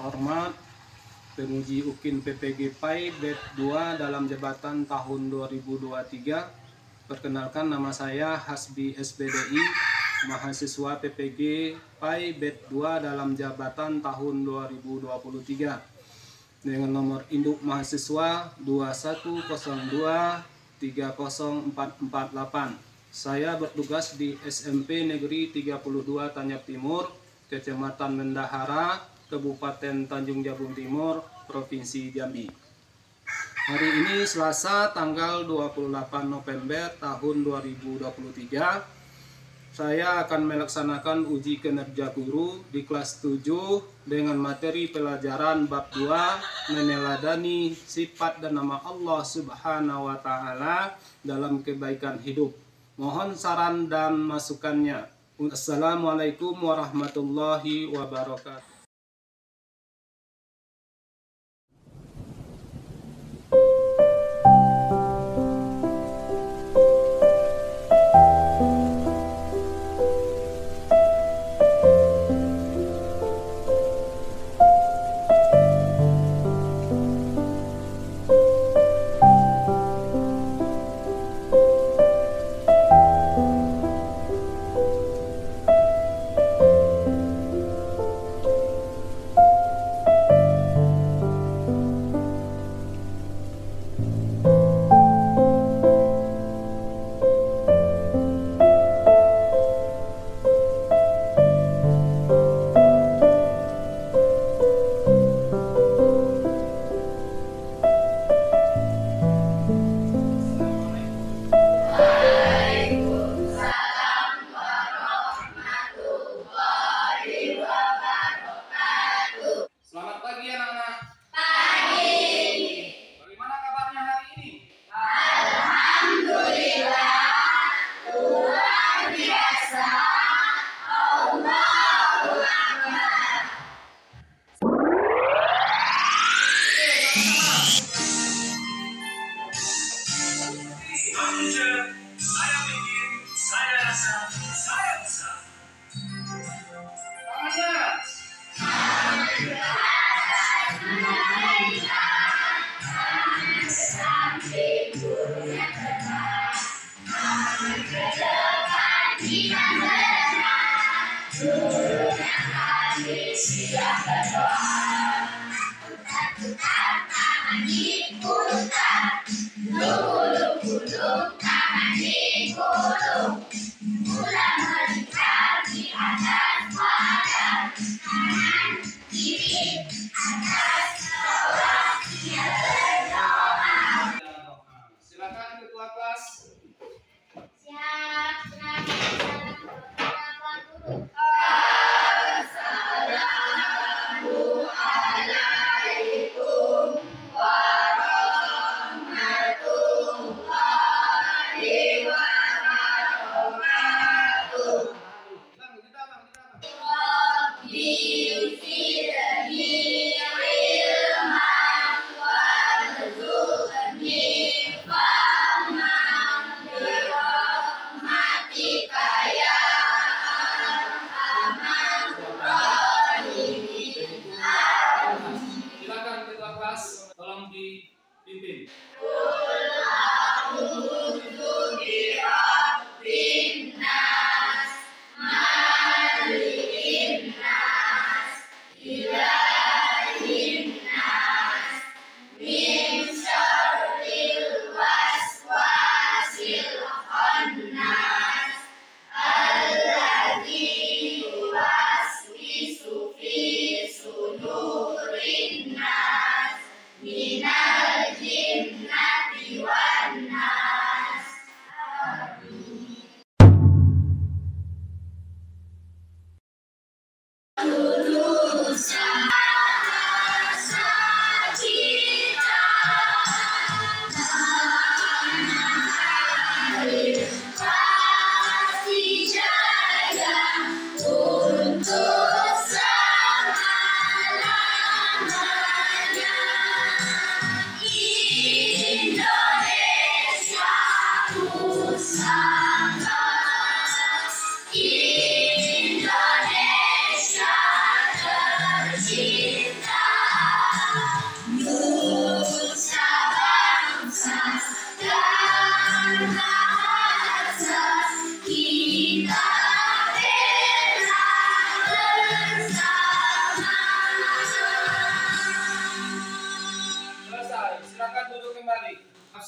terhormat penguji UKIN PPG PAI BED 2 dalam jabatan tahun 2023. Perkenalkan, nama saya Hasbi SBDI, mahasiswa PPG PAI BED 2 dalam jabatan tahun 2023 dengan nomor induk mahasiswa 2102-30448. Saya bertugas di SMP Negeri 32 Tanyap Timur, Kecamatan Bendahara, Kabupaten Tanjung Jabung Timur, Provinsi Jambi. Hari ini Selasa tanggal 28 November tahun 2023. Saya akan melaksanakan uji kinerja guru di kelas 7 dengan materi pelajaran bab 2 meneladani sifat dan nama Allah Subhanahu wa taala dalam kebaikan hidup. Mohon saran dan masukannya. Assalamualaikum warahmatullahi wabarakatuh. Selamat pagi anak-anak. Pagi. Bagaimana kabarnya hari ini? Alhamdulillah, luar biasa. Allahu Akbar. Saya bikin, saya rasa, saya bisa. Silakan ketua kelas. Siap, Assalamualaikum warahmatullahi wabarakatuh.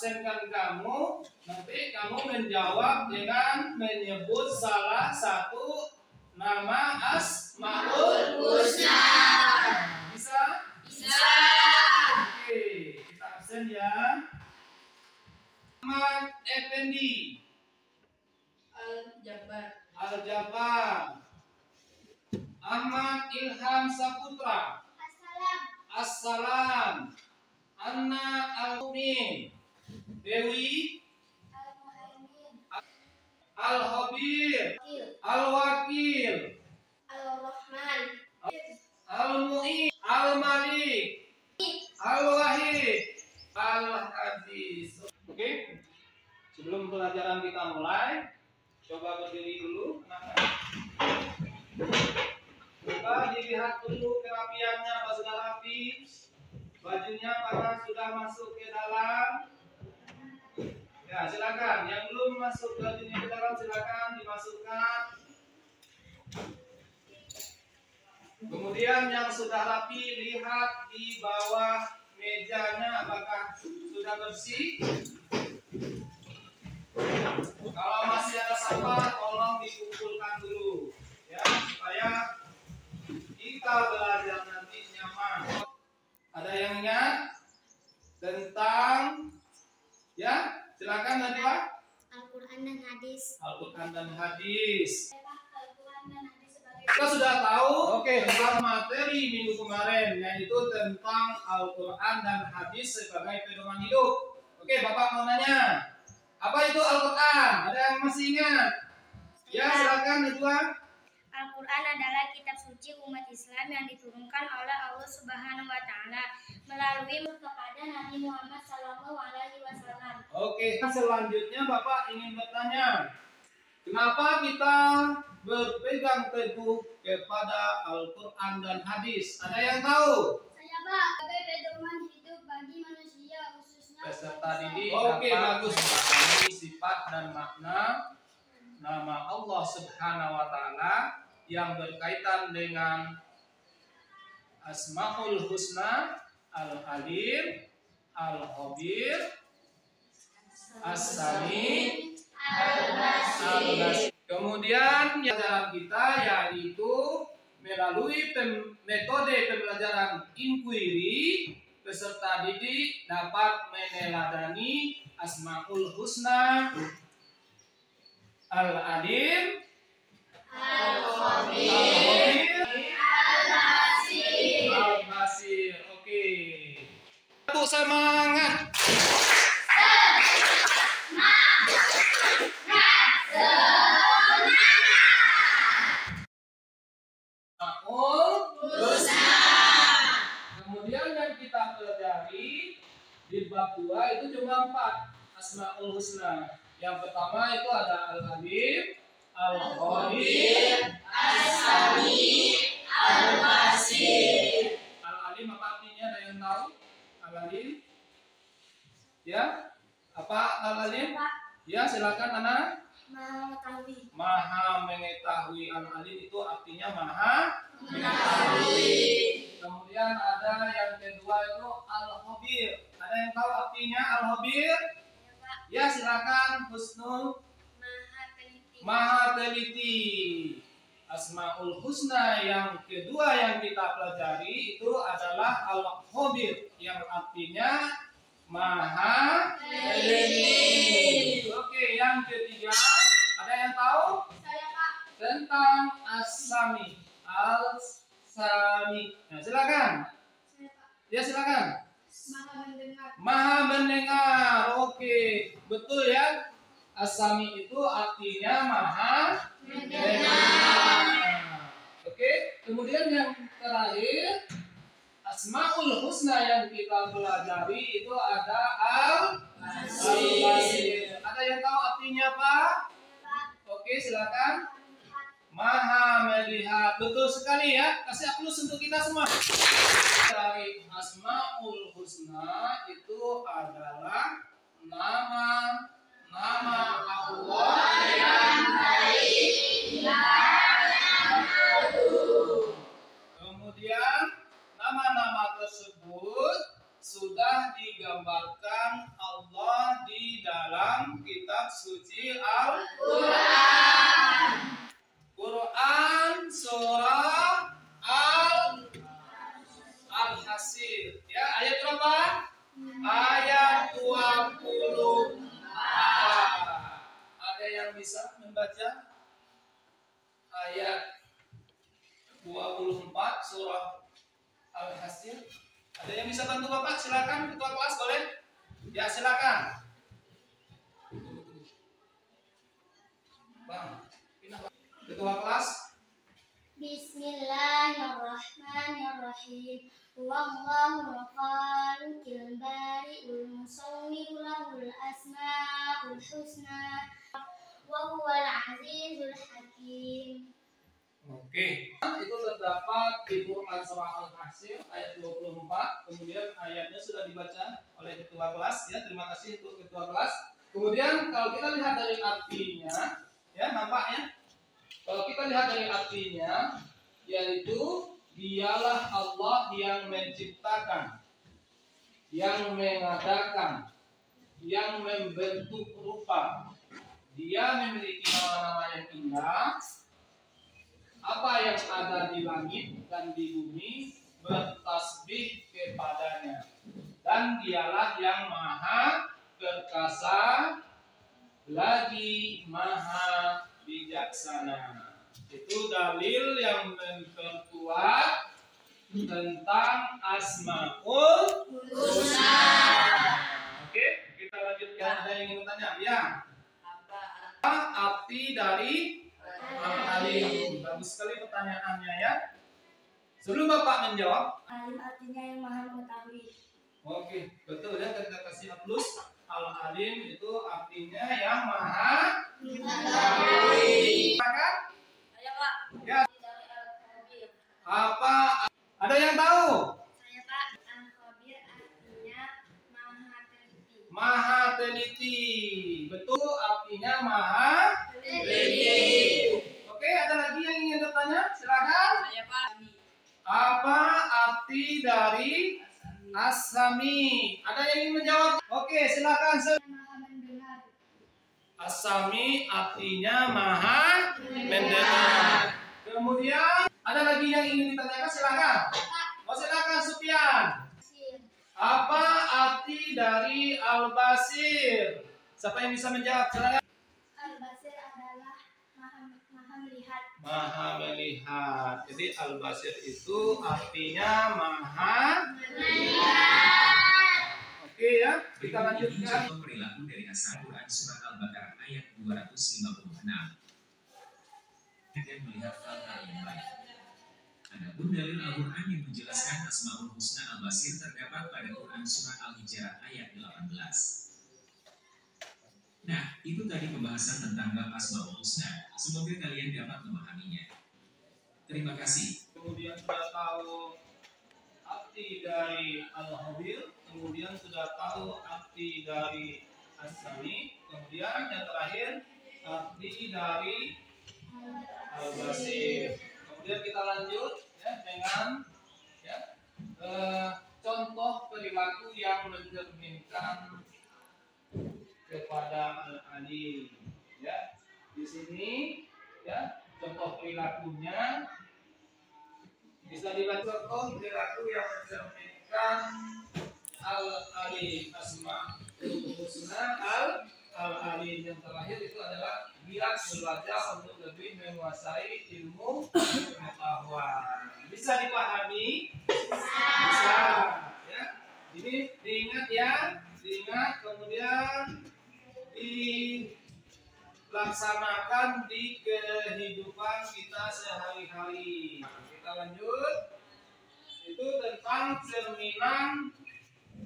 absenkan kamu, nanti kamu menjawab dengan menyebut salah satu nama Asmaul Husna. Bisa? Bisa. Oke, kita absen ya. Ahmad Effendi. Al-Jabbar. Ahmad Ilham Saputra. Assalam. Anna Al-Mumin. Dewi Al-Habir. Al-Wakil. Al-Rahman. Al-Mu'in. Al-Malik. Al-Wahid. Al-Hadis. Oke. Sebelum pelajaran kita mulai, coba berdiri dulu. Coba dilihat dulu kerapiannya, apa sudah rapi. Bajunya apakah sudah masuk ke dalam? Ya, silakan. Yang belum masuk bajunya ke dalam, silakan dimasukkan. Kemudian yang sudah rapi, lihat di bawah mejanya apakah sudah bersih. Kalau masih ada sampah, tolong dikumpulkan dulu, ya, supaya kita belajar nanti nyaman. Ada yang ingat tentang, ya, silakan Najwa. Al-Quran dan hadis. Al-Quran dan hadis. Kita sudah tahu tentang materi minggu kemarin, yaitu tentang Al-Quran dan hadis sebagai pedoman hidup. Oke, Bapak mau nanya, apa itu Al-Quran? Ada yang masih ingat? Ya, silakan Najwa. Al-Quran adalah kitab suci umat Islam yang diturunkan oleh Allah Subhanahu wa Ta'ala melalui kepada Nabi Muhammad SAW. Oke, selanjutnya Bapak ingin bertanya, kenapa kita berpegang teguh kepada Al-Quran dan hadis? Ada yang tahu? Saya, Pak, sebagai pedoman hidup bagi manusia khususnya Peserta didik. Oke, bagus. Ini sifat dan makna nama Allah Subhanahu wa Ta'ala yang berkaitan dengan Asmaul Husna, Al-Alim, Al-Khabir, As-Sami, Al-Basir. Kemudian pelajaran kita yaitu melalui metode pembelajaran inquiry, peserta didik dapat meneladani Asmaul Husna, Al-Alim, Al-Khabir, Al-Basir. Oke. Satu semangat. Kemudian yang kita pelajari di bab 2 itu cuma 4 Asmaul Husna. Yang pertama itu ada Al-Alim, Al-Khabir, As-Sami, Al-Basir. Al-Alim apa artinya? Ada yang tahu? Al-Alim? Ya? Apa Al-Alim? Ya, silakan Ana. Maha mengetahui. Al-Alim itu artinya maha mengetahui. Kemudian ada yang kedua itu Al-Khabir. Ada yang tahu artinya Al-Khabir? Ya, silakan Husnul. Maha teliti. Asmaul Husna yang kedua yang kita pelajari itu adalah Al-Khabir, yang artinya maha teliti. Oke, yang ketiga ada yang tahu? Saya, Pak. Tentang As-Sami. Al-Sami. Nah, silakan. Saya, Pak. Ya, silakan. Maha mendengar. Maha mendengar. Oke, betul ya. As-Sami itu artinya maha mendengar. Oke, kemudian yang terakhir Asmaul Husna yang kita pelajari itu ada Al-Basir. Ada yang tahu artinya apa? Oke, silakan. Maha melihat. Betul sekali ya. Kasih aplaus untuk kita semua. Dari Asmaul Husna itu adalah nama Allah yang baik. Kemudian nama-nama tersebut sudah digambarkan Allah suci Quran surah Al-Hasr. Ya, ayat berapa? Ayat 24. Ada yang bisa membaca ayat 24 surah Al-Hasr? Ada yang bisa bantu Bapak? Silakan, ketua kelas boleh? Ya, silakan. Bang, ketua kelas. Bismillahirrahmanirrahim. Wallahul khaliqul bari'ul musawwirul lahul asmaul husna wa huwal azizul hakim. Oke, itu terdapat di Quran surah Al-Hasr ayat 24. Kemudian ayatnya sudah dibaca oleh ketua kelas. Ya, terima kasih untuk ketua kelas. Kemudian kalau kita lihat dari artinya, ya nampaknya. Kalau kita lihat dari artinya, yaitu dialah Allah yang menciptakan, yang mengadakan, yang membentuk rupa. Dia memiliki nama-nama yang indah. Apa yang ada di langit dan di bumi bertasbih kepadanya, dan dialah yang maha perkasa lagi maha bijaksana. Itu dalil yang memperkuat tentang Asmaul Husna. Oke, kita lanjutkan. Ada yang ingin bertanya? Ya. Apa arti dari Al-Alim? Bagus sekali pertanyaannya ya. Sebelum Bapak menjawab, Alim artinya yang maha mengetahui. oke, betul ya, kita kasih plus. Al-Alim itu artinya yang maha mengetahui. Kan? Saya Pak. Ya. Apa? Ada yang tahu? Saya Pak. Al-Khabir artinya maha teliti. Maha teliti. Betul, artinya maha teliti. Oke, ada lagi yang ingin bertanya? Silakan. Saya Pak. Apa arti dari As-Sami? Ada yang ingin menjawab? Oke, silakan. Maha mendengar. As-Sami artinya maha mendengar. Kemudian ada lagi yang ingin ditanyakan? Silakan. Oh, silakan Sufyan. Apa arti dari Al-Basir? Siapa yang bisa menjawab? Silakan. Al-Basir adalah maha melihat. Maha melihat. Jadi Al-Basir itu artinya maha Melihat. Oke ya, kita lanjutkan. Contoh perilaku dari Al-Quran surat Al-Baqarah ayat 256. Dan melihat hal-hal yang baik. Adapun dalil Al-Quran yang menjelaskan Asmaul Husna Al-Basir terdapat pada Quran surat Al-Hijrah ayat 18. Nah, itu tadi pembahasan tentang bab Asmaul Husna. Semoga kalian dapat memahaminya. Terima kasih. Kemudian sudah tahu arti dari Al-Khabir, kemudian sudah tahu arti dari As-Sami, kemudian yang terakhir arti dari Al-Basir. Kemudian kita lanjut ya dengan ya, contoh perilaku yang mencerminkan kepada Al-Alim. Ya, di sini ya contoh perilakunya bisa dibaca. Contoh perilaku yang mencerminkan Al-Alim, Asmaul Husna Al-Alim. Yang terakhir itu adalah giat belajar untuk lebih menguasai ilmu pengetahuan. Bisa dipahami? Bisa. Ya. Ini diingat ya, diingat kemudian dilaksanakan di kehidupan kita sehari-hari. Kita lanjut. Itu tentang cerminan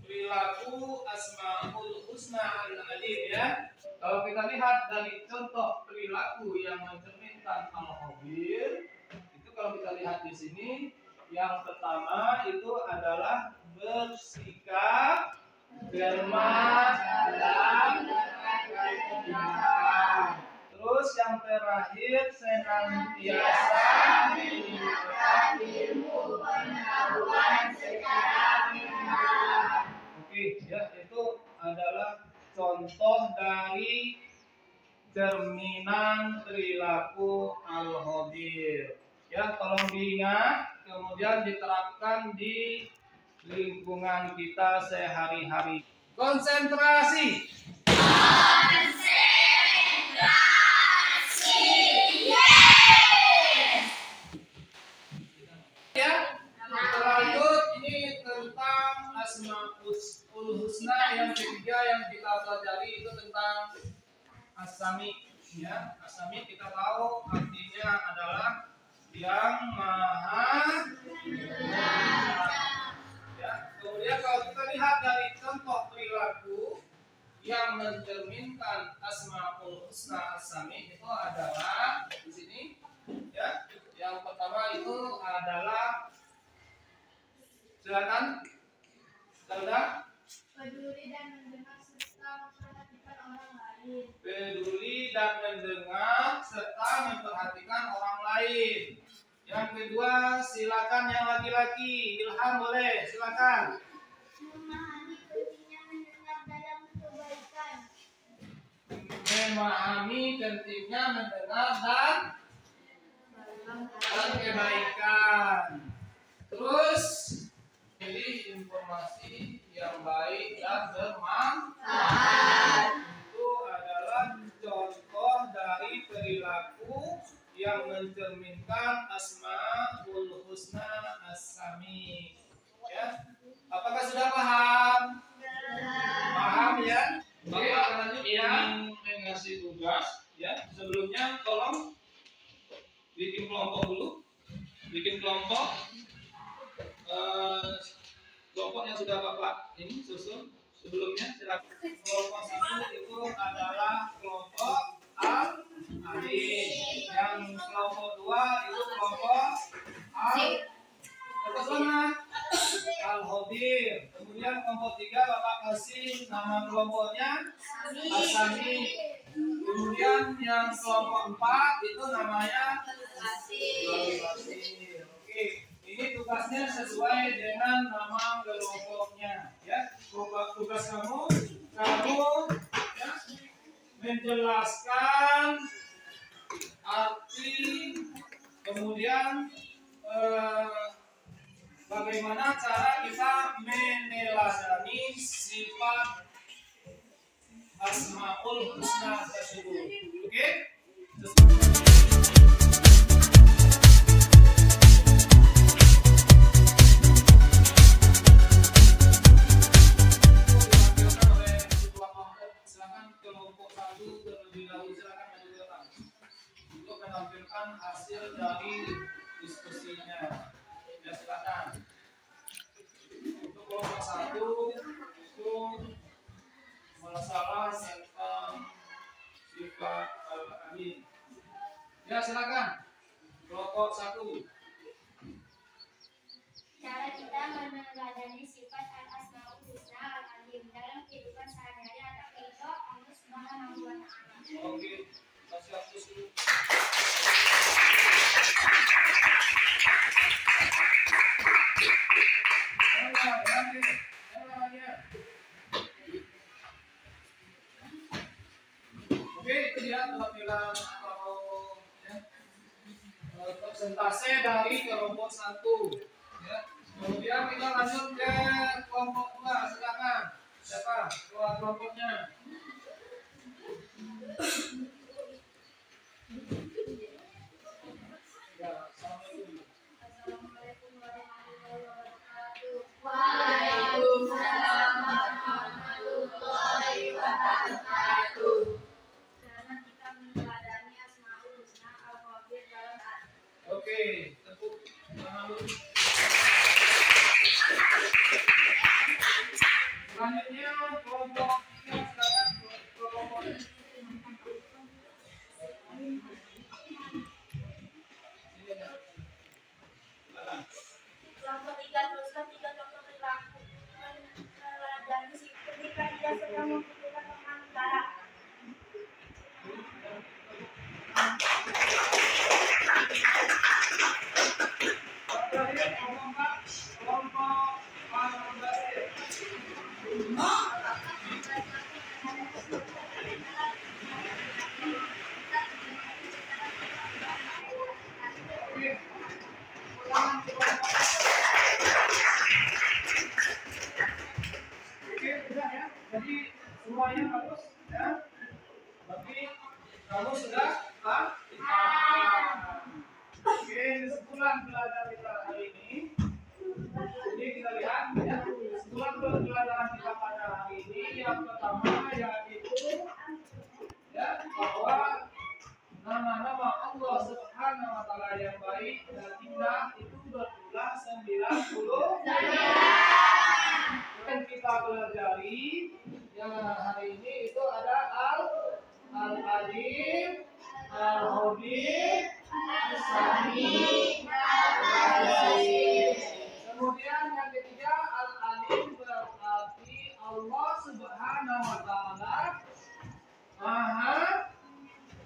perilaku Asmaul Husna Al-Alim ya. Kalau kita lihat dari contoh perilaku yang mencerminkan Al-Khabir, itu kalau kita lihat di sini, yang pertama itu adalah bersikap cermat dalam kehidupan. Terus yang terakhir senantiasa meningkatkan ilmu pengetahuan secara mendalam. Oke, ya itu adalah contoh dari cerminan perilaku al-khabir. Ya, tolong diingat, kemudian diterapkan di lingkungan kita sehari-hari. Konsentrasi. Ya, kita lanjut. Ini tentang Asmaul Husna yang ketiga yang kita pelajari itu tentang As-Sami. Ya, As-Sami kita tahu artinya adalah yang maha mendengar. Ya, kemudian kalau kita lihat dari contoh perilaku yang mencerminkan Asmaul Husna As-Sami itu adalah di sini. Ya, yang pertama itu adalah, silakan, Salda. Peduli dan mendengar serta memperhatikan orang lain. Peduli dan mendengar serta memperhatikan orang lain. Yang kedua, silakan yang laki-laki. Ilham boleh, silakan. Memahami pentingnya mendengar dalam kebaikan. Memahami pentingnya mendengar dan kebaikan. Terus pilih informasi yang baik dan bermanfaat. Itu adalah contoh dari perilaku yang mencerminkan Asmaul Husna As-Sami. Ya, apakah sudah paham? Paham ya? Bapak lanjut yang ngasih tugas. Ya, sebelumnya tolong bikin kelompok dulu. Bikin kelompok. Kelompok yang sudah Bapak ini susun sebelumnya, silakan. Kelompok satu itu adalah kelompok al-alif. Yang kelompok dua itu kelompok al-khabir. Kemudian kelompok tiga Bapak kasih nama kelompoknya As-Sami. Kemudian yang kelompok 4 itu namanya Al-Basir. Oke, ini tugasnya sesuai dengan nama kelompoknya. Ya, tugas kamu ya, menjelaskan arti, kemudian bagaimana cara kita meneladani sifat Asmaul Husna tersebut. Oke? Silakan kelompok 1 terlebih dahulu, silakan maju ke depan untuk menampilkan hasil dari diskusinya. Ya, silakan. Untuk kelompok 1 itu masalah tentang sifat al-amin. Ya, silakan. Kelompok 1. Cara kita meneladani sifat al-asmaul husna al-alim dalam kehidupan sehari-hari atau ridho Allah Subhanahu wa Ta'ala. Oke, kasih hapus dulu. Oke, itu dia tampilan atau ya, persentase dari kelompok 1. Ya. Kemudian kita lanjut ke kelompok 2. Silakan. Siapa? Keluar kelompoknya. Ya, assalamualaikum. Assalamualaikum warahmatullahi wabarakatuh. Waalaikumsalam warahmatullahi wabarakatuh. Cara kita meneladani asmaul husna al-khabir dalam Oke, tepuk tangan dulu. Selanjutnya kelompok 3, silakan kelompok. Kelompok 3 teruskan 3 contoh perilaku meneladani ketika dia sedang membutuhkan pengantar. Kelompok al-Basir. Semua sudah paham? Oke, kesimpulan pelajaran kita hari ini. Jadi kita lihat ya, kesimpulan pelajaran kita pada hari ini yang pertama yaitu ya bahwa nama-nama Allah Subhanahu wa taala yang baik dan indah itu berjumlah 90. Dan kita pelajari yang hari ini itu ada Al-Alim, Al-Habib, Al-Sami, Al-Alim. Kemudian yang ketiga Al-Alim berarti Allah Subhanahu wa taala Maha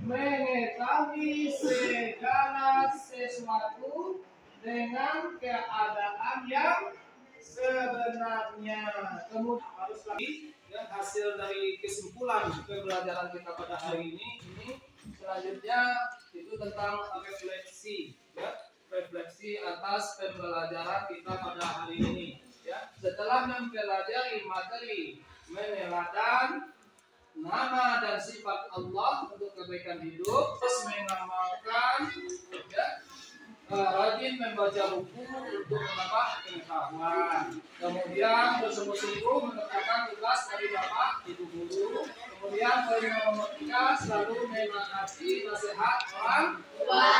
mengetahui segala sesuatu dengan keadaan yang sebenarnya. Kemudian harus lagi ya, hasil dari kesimpulan pembelajaran kita pada hari ini selanjutnya itu tentang refleksi ya, refleksi atas pembelajaran kita pada hari ini ya. Setelah mempelajari materi meneladan nama dan sifat Allah untuk kebaikan hidup, terus mengamalkan ya, rajin membaca buku untuk menambah pengetahuan. Kemudian bersungguh-sungguh mengerjakan tugas dari Bapak Ibu guru. Kemudian poin nomor 3 selalu menaati nasihat orang tua.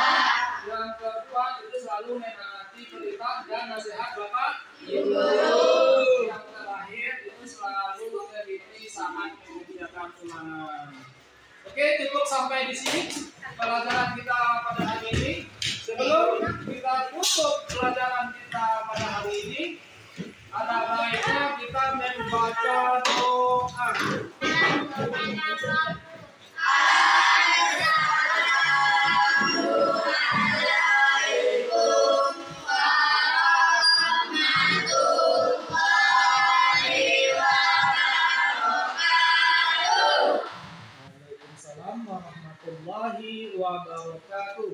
Yang kedua itu selalu menaati perintah dan nasihat Bapak Ibu guru. Yang terakhir itu selalu teliti saat mengerjakan ulangan. Oke, cukup sampai di sini pelajaran kita pada hari ini. Sebelum kita tutup pelajaran kita pada hari ini, ada baiknya kita membaca doa. Waalaikumsalam warahmatullahi wabarakatuh.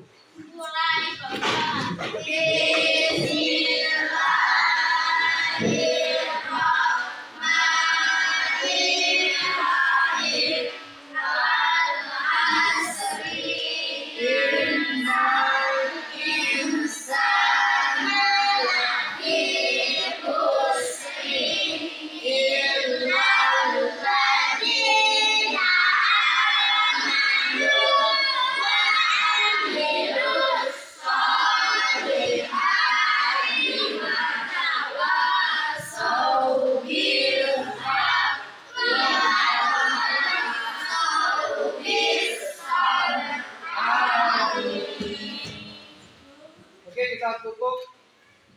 Kita tutup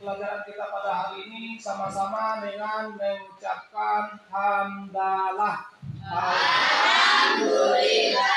pelajaran kita pada hari ini sama-sama dengan mengucapkan hamdalah. Alhamdulillah.